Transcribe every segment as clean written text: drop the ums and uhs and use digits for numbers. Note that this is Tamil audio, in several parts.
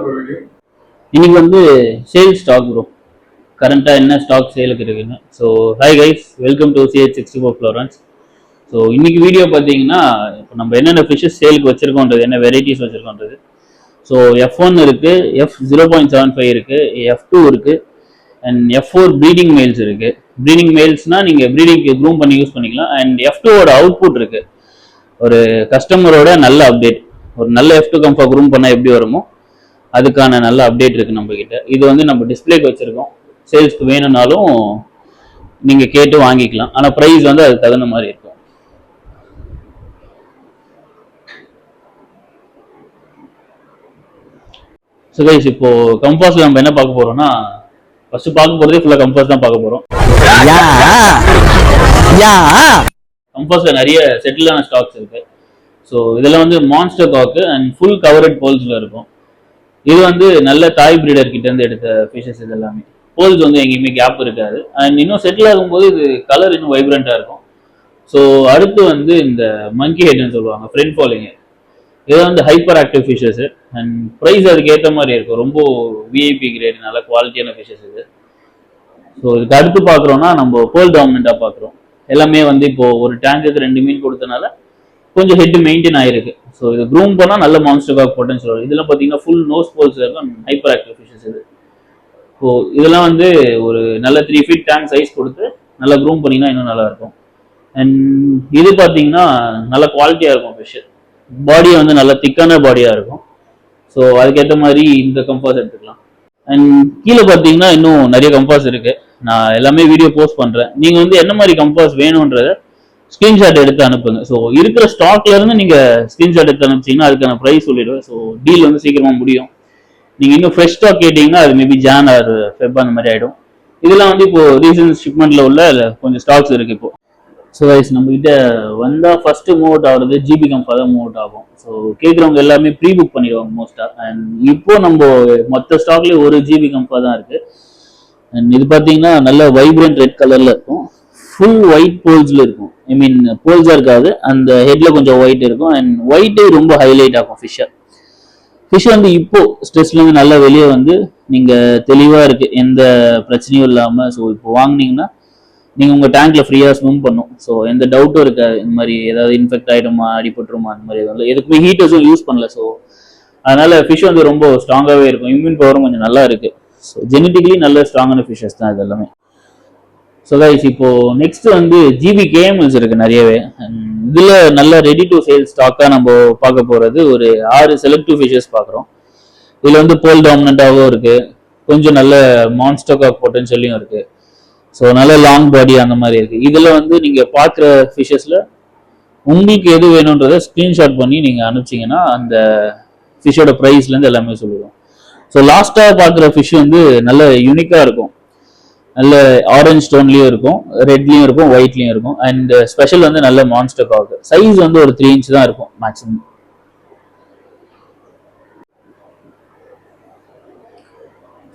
இன்னைக்கு வந்து சேல் ஸ்டாக் ப்ரோ, கரண்டாக என்ன ஸ்டாக் சேலுக்கு இருக்குன்னு. So hi guys, welcome to CH64 Florence. So இன்னைக்கு வீடியோ பார்த்தீங்கன்னா இப்போ நம்ம என்னென்ன ஃபிஷஸ் சேலுக்கு வச்சிருக்கோன்றது, என்ன வெரைட்டிஸ் வச்சிருக்கோன்றது. ஸோ F1 இருக்கு, F0.75 இருக்கு, F2 இருக்கு, அண்ட் F4 ப்ரீடிங் மெயில்ஸ் இருக்கு. ப்ரீடிங் மெயில்ஸ்னா நீங்கள் ப்ரீடிங்க்கு க்ரூம் பண்ணி யூஸ் பண்ணிக்கலாம். அண்ட் F2ஓட அவுட்புட் இருக்கு. ஒரு கஸ்டமரோட நல்ல அப்டேட், ஒரு நல்ல F2 கம்ஃபா க்ரூம் பண்ணால் எப்படி வருமோ அதுக்கான நல்ல அப்டேட் இருக்கு நம்ம கிட்ட. இது வந்து நம்ம டிஸ்பிளேக்கு வச்சிருக்கோம். சேல்ஸ்க்கு வேணும்னாலும் நீங்க கேட்டு வாங்கிக்கலாம். ஆனா பிரைஸ் வந்து அதுக்கு தகுந்த மாதிரி இருக்கும். ஸோ கைஸ், இப்போ கம்பாஸ்ல நம்ம என்ன பார்க்க போறோம்னா, ஃபர்ஸ்ட் பார்க்க போறதே ஃபுல்லா கம்பாஸ் தான் பார்க்க போறோம். கம்பாஸ்ல நிறைய செட்டிலான ஸ்டாக்ஸ் இருக்கு. ஸோ இதெல்லாம் வந்து மான்ஸ்டர் காக்கு அண்ட் ஃபுல் கவர்ட் போல்ஸ்ல இருக்கும். இது வந்து நல்ல தாய் பிரீடர் கிட்ட இருந்து எடுத்த ஃபிஷஸ். இது எல்லாமே போல்ஸ் வந்து எங்கேயுமே கேப் இருக்காது. அண்ட் இன்னும் செட்டில் ஆகும்போது இது கலர் இன்னும் வைப்ரண்டா இருக்கும். ஸோ அடுத்து வந்து இந்த மங்கி ஹெட்னு சொல்லுவாங்க, ஃப்ரெண்ட் ஃபாலோயிங். இது வந்து hyperactive fishes and fries அதுக்கு ஏற்ற மாதிரி இருக்கும். ரொம்ப விஐபி கிரேட், நல்ல குவாலிட்டியான ஃபிஷஸ் இது. ஸோ இதுக்கு அடுத்து பார்க்குறோம்னா நம்ம பேர்ல் டாமினண்டா பார்க்குறோம். எல்லாமே வந்து இப்போ ஒரு டேங்குக்கு 2 மீன் கொடுத்தனால கொஞ்சம் ஹெட் மெயின்டைன் ஆயிருக்கு. ஸோ இது க்ரூம் பண்ணால் நல்ல மான்ஸ்டர் காக் பொட்டன்ஷியல் வரும். இதெல்லாம் பார்த்தீங்கன்னா ஃபுல் நோஸ் போல்ஸ் இருக்கும், ஹைப்பர் ஆக்டிவ் ஃபிஷஸ் இது. ஸோ இதெல்லாம் வந்து ஒரு நல்ல 3 feet டேங்க் சைஸ் கொடுத்து நல்லா க்ரூம் பண்ணிங்கன்னா இன்னும் நல்லா இருக்கும். அண்ட் இது பார்த்தீங்கன்னா நல்ல குவாலிட்டியாக இருக்கும் ஃபிஷ். பாடி வந்து நல்ல திக்கான பாடியாக இருக்கும். ஸோ அதுக்கேற்ற மாதிரி இந்த கம்பாஸ் எடுத்துக்கலாம். அண்ட் கீழே பார்த்தீங்கன்னா இன்னும் நிறைய கம்பாஸ் இருக்கு. நான் எல்லாமே வீடியோ போஸ்ட் பண்ணுறேன். நீங்கள் வந்து என்ன மாதிரி கம்பாஸ் வேணுன்றத ஸ்கிரீன்ஷாட் எடுத்து அனுப்புங்க. ஸோ இருக்கிற ஸ்டாக்ல இருந்து நீங்க ஸ்கிரீன்ஷாட் எடுத்து அனுப்பிச்சிங்கன்னா அதுக்கான ப்ரைஸ் சொல்லிடுவேன். ஸோ டீல் வந்து சீக்கிரமா முடியும். நீங்க இன்னும் ஃப்ரெஷ் ஸ்டாக் கேட்டீங்கன்னா அது மேபி ஜான் ஆர் ஃபெப் அந்த மாதிரி ஆயிடும். இதெல்லாம் வந்து இப்போ ரீசன்ட் ஷிப்மெண்ட்ல உள்ள கொஞ்சம் ஸ்டாக்ஸ் இருக்கு இப்போ. ஸோ கைஸ், நம்ம கிட்ட வந்தா ஃபர்ஸ்ட் மூவ் அவுட் ஆகுறது ஜிபி கம்ஃபா தான் மூவ் அவுட் ஆகும். ஸோ கேட்குறவங்க எல்லாமே ப்ரீ புக் பண்ணிடுவாங்க மோஸ்டா. அண்ட் இப்போ நம்ம மொத்த ஸ்டாக்லேயே ஒரு ஜிபி கம்ஃபா தான் இருக்கு. அண்ட் இது பார்த்தீங்கன்னா நல்ல வைப்ரண்ட் ரெட் கலர்ல இருக்கும். ஃபுல் ஒயிட் போல்ஸ்ல இருக்கும். ஐ மீன் போல்ஸா இருக்காது, அந்த ஹெட்ல கொஞ்சம் ஒயிட் இருக்கும். அண்ட் ஒயிட்டே ரொம்ப ஹைலைட் ஆகும் ஃபிஷ் வந்து இப்போ ஸ்ட்ரெஸ்ல இருந்து நல்லா வெளியே வந்து நீங்க தெளிவா இருக்கு, எந்த பிரச்சனையும் இல்லாம. ஸோ இப்போ வாங்கினீங்கன்னா நீங்க உங்க டேங்க்ல ஃப்ரீயா ஸ்விம் பண்ணும். ஸோ எந்த டவுட்டும் இருக்காது, இந்த மாதிரி ஏதாவது இன்ஃபெக்ட் ஆயிடுமா, அடிபட்டுருமா, அந்த மாதிரி எதுவும் எதுக்குமே ஹீட்டர்ஸும் யூஸ் பண்ணல. ஸோ அதனால ஃபிஷ் வந்து ரொம்ப ஸ்ட்ராங்காகவே இருக்கும். இம்யூன் பவரும் கொஞ்சம் நல்லா இருக்கு. ஸோ ஜெனட்டிக்கலி நல்ல ஸ்ட்ராங்கான ஃபிஷஸ் தான் இது எல்லாமே. ஸோ கைஸ், இப்போ நெக்ஸ்ட் வந்து ஜிபி கேஎம்எல்ஸ் இருக்கு நிறையவே. இதுல நல்ல ரெடி டு சேல் ஸ்டாக்கா நம்ம பார்க்க போறது ஒரு 6 செலக்டிவ் ஃபிஷஸ் பார்க்குறோம். இதுல வந்து போல் டாமினண்டாகவும் இருக்கு, கொஞ்சம் நல்ல மான்ஸ்டர் காக் பொட்டன்ஷியலையும் இருக்கு. ஸோ நல்ல லாங் பாடி அந்த மாதிரி இருக்கு. இதுல வந்து நீங்க பார்க்குற ஃபிஷஸ்ல உங்களுக்கு எது வேணுன்றதை ஸ்கிரீன்ஷாட் பண்ணி நீங்க அனுப்பிச்சிங்கன்னா அந்த ஃபிஷ்ஷோட ப்ரைஸ்ல இருந்து எல்லாமே சொல்லிடுவோம். ஸோ லாஸ்டா பார்க்குற ஃபிஷ் வந்து நல்ல யூனிக்கா இருக்கும். நல்ல ஆரஞ்ச் ஸ்டோன்லயும் இருக்கும், ரெட்லயும் இருக்கும், ஒயிட்லயும் இருக்கும். அண்ட் ஸ்பெஷல் வந்து நல்ல மான்ஸ்டர் காக். சைஸ் வந்து ஒரு 3 inch தான் இருக்கும் மேக்ஸிமம்.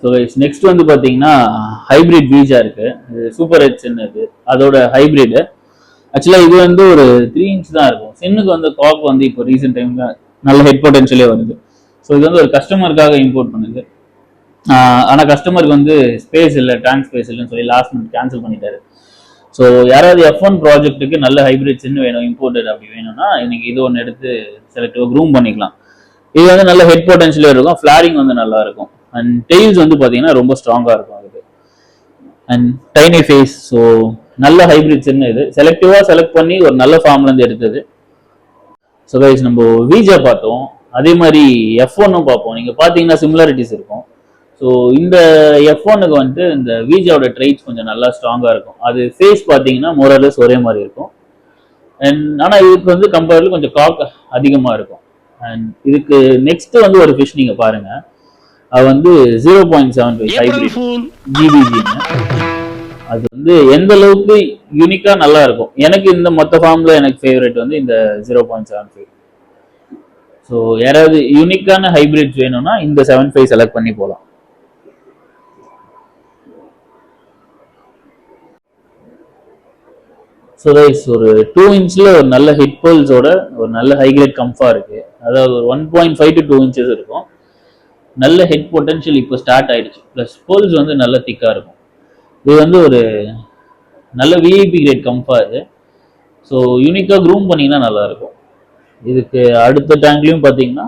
ஸோ நெக்ஸ்ட் வந்து பாத்தீங்கன்னா ஹைபிரிட் வீஜா இருக்கு. இது சூப்பர் ஹெட் சென், இது அதோட ஹைபிரிட். ஆக்சுவலா இது வந்து ஒரு 3 inch தான் இருக்கும். சென்னுக்கு வந்து காக் வந்து இப்போ ரீசெண்ட் டைம்ல நல்ல ஹெட் பொட்டன்ஷியலே வருது. ஸோ இது வந்து ஒரு கஸ்டமருக்காக இம்போர்ட் பண்ணுது. ஆனால் கஸ்டமருக்கு வந்து ஸ்பேஸ் இல்லை, டேங்க் ஸ்பேஸ் இல்லைன்னு சொல்லி லாஸ்ட் மினிட் கேன்சல் பண்ணிட்டாரு. ஸோ யாராவது F1 ப்ராஜெக்ட்டுக்கு நல்ல ஹைபிரிட் சின்ன வேணும், இம்போர்ட்டட் அப்படி வேணும்னா இன்னைக்கு இது ஒன்று எடுத்து செலக்டிவ் க்ரூம் பண்ணிக்கலாம். இது வந்து நல்ல ஹெட் பொட்டன்ஷியலே இருக்கும், ஃபிளாரிங் வந்து நல்லா இருக்கும். அண்ட் டெய்ல்ஸ் வந்து பார்த்தீங்கன்னா ரொம்ப ஸ்ட்ராங்காக இருக்கும் அதுக்கு. And tiny face. ஸோ நல்ல ஹைபிரிட் சின்ன இது செலக்டிவாக செலக்ட் பண்ணி ஒரு நல்ல ஃபார்ம்லேருந்து எடுத்தது. ஸோ கைஸ், நம்ம வீஜா பார்த்தோம், அதே மாதிரி F1 பார்ப்போம். நீங்கள் பார்த்தீங்கன்னா சிமிலாரிட்டிஸ் இருக்கும். ஸோ இந்த F1க்கு வந்துட்டு இந்த வீஜாவோட ட்ரைட்ஸ் கொஞ்சம் நல்லா ஸ்ட்ராங்காக இருக்கும். அது ஃபேஸ் பார்த்தீங்கன்னா மோரலஸ் ஒரே மாதிரி இருக்கும். அண்ட் ஆனால் இதுக்கு வந்து கம்பேர்ல கொஞ்சம் காக் அதிகமாக இருக்கும். அண்ட் இதுக்கு நெக்ஸ்ட் வந்து ஒரு ஃபிஷ் நீங்கள் பாருங்க, அது வந்து 0.75 ஹைபிரிட் ஜிபிஜின்னு. அது வந்து எந்த அளவுக்கு யூனிக்கா நல்லா இருக்கும். எனக்கு இந்த மொத்த ஃபார்ம்ல எனக்கு ஃபேவரட் வந்து இந்த 0.75. ஸோ யாராவது யூனிக்கான ஹைபிரிட்ஸ் வேணும்னா இந்த 75 செலக்ட் பண்ணி போகலாம். ஸோ கைஸ், ஒரு 2 inchல ஒரு நல்ல ஹிட் போல்ஸோட ஒரு நல்ல ஹை கிரேட் கம்ஃபா இருக்கு. அதாவது ஒரு 1.5 to 2 inches இருக்கும். நல்ல ஹெட் பொட்டன்ஷியல் இப்போ ஸ்டார்ட் ஆயிடுச்சு. ப்ளஸ் போல்ஸ் வந்து நல்ல திக்காக இருக்கும். இது வந்து ஒரு நல்ல விஐபி கிரேட் கம்பா இது. ஸோ யூனிக்காக க்ரூம் பண்ணிங்கன்னா நல்லாயிருக்கும். இதுக்கு அடுத்த டேங்க்லையும் பார்த்தீங்கன்னா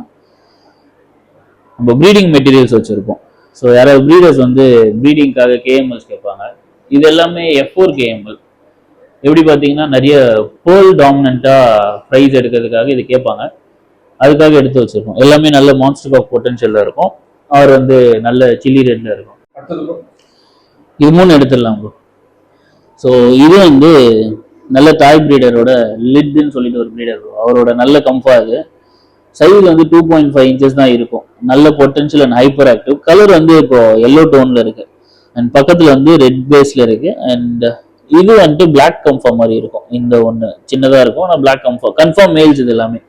நம்ம ப்ரீடிங் மெட்டீரியல்ஸ் வச்சுருப்போம். ஸோ யாராவது ப்ரீடர்ஸ் வந்து ப்ரீடிங்காக கேஎம்எல்ஸ் கேட்பாங்க. இது எல்லாமே F4 கேஎம்எல். எப்படி பார்த்தீங்கன்னா நிறைய போல் டாமினண்ட்டாக ப்ரைஸ் எடுக்கிறதுக்காக இது கேட்பாங்க. அதுக்காக எடுத்து வச்சுருக்கோம். எல்லாமே நல்ல மான்ஸ்டர் காக் பொட்டன்ஷியலில் இருக்கும். அவர் வந்து நல்ல சில்லி ரேட்டில் இருக்கும். இது 3 எடுத்துடலாம் ப்ரோ. ஸோ இது வந்து நல்ல தாய் ப்ரீடரோட லிட்னு சொல்லிட்டு ஒரு ப்ரீடர் ப்ரோ. அவரோட நல்ல கம்பா இது. சைஸ் வந்து 2.5 இன்ச்சஸ் தான் இருக்கும். நல்ல potential and hyper active. Colour வந்து இப்போ எல்லோ டோன்ல இருக்கு அண்ட் பக்கத்துல வந்து ரெட் பேஸ்ல இருக்கு. அண்ட் இது வந்துட்டு பிளாக் கம்ஃபா மாதிரி இருக்கும். இந்த ஒன்று சின்னதா இருக்கும், ஆனால் பிளாக் கம்ஃபா கன்ஃபார்ம் மேல்ஸ் இது எல்லாமே.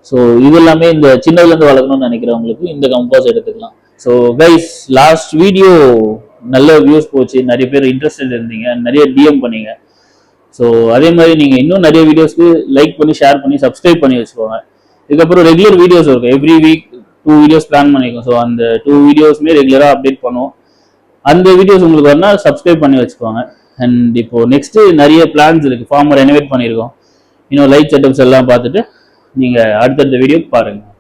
ஸோ இது எல்லாமே இந்த சின்னதுலேருந்து வளர்க்கணும்னு நினைக்கிறவங்களுக்கு இந்த கம்பாஸ் எடுத்துக்கலாம். ஸோ கைஸ், லாஸ்ட் வீடியோ நல்ல வியூஸ் போச்சு, நிறைய பேர் இன்ட்ரெஸ்டட் இருந்தீங்க, நிறைய டிஎம் பண்ணீங்க. ஸோ அதே மாதிரி நீங்கள் இன்னும் நிறைய வீடியோஸ்க்கு லைக் பண்ணி ஷேர் பண்ணி சப்ஸ்கிரைப் பண்ணி வச்சுக்கோங்க. இதுக்கப்புறம் ரெகுலர் வீடியோஸ் இருக்கும். எவ்ரி வீக் 2 வீடியோஸ் பிளான் பண்ணிக்கோம். ஸோ அந்த 2 வீடியோஸுமே ரெகுலராக அப்டேட் பண்ணுவோம். அந்த வீடியோஸ் உங்களுக்கு வரணும், சப்ஸ்கிரைப் பண்ணி வச்சுக்கோங்க. அண்ட் இப்போ நெக்ஸ்ட் நிறைய பிளான்ஸ் இருக்கு. ஃபார்மர் ரெனோவேட் பண்ணியிருக்கோம். இன்னும் லைட் செட்டப்ஸ் எல்லாம் பார்த்துட்டு நீங்கள் அடுத்தடுத்த வீடியோ பாருங்கள்.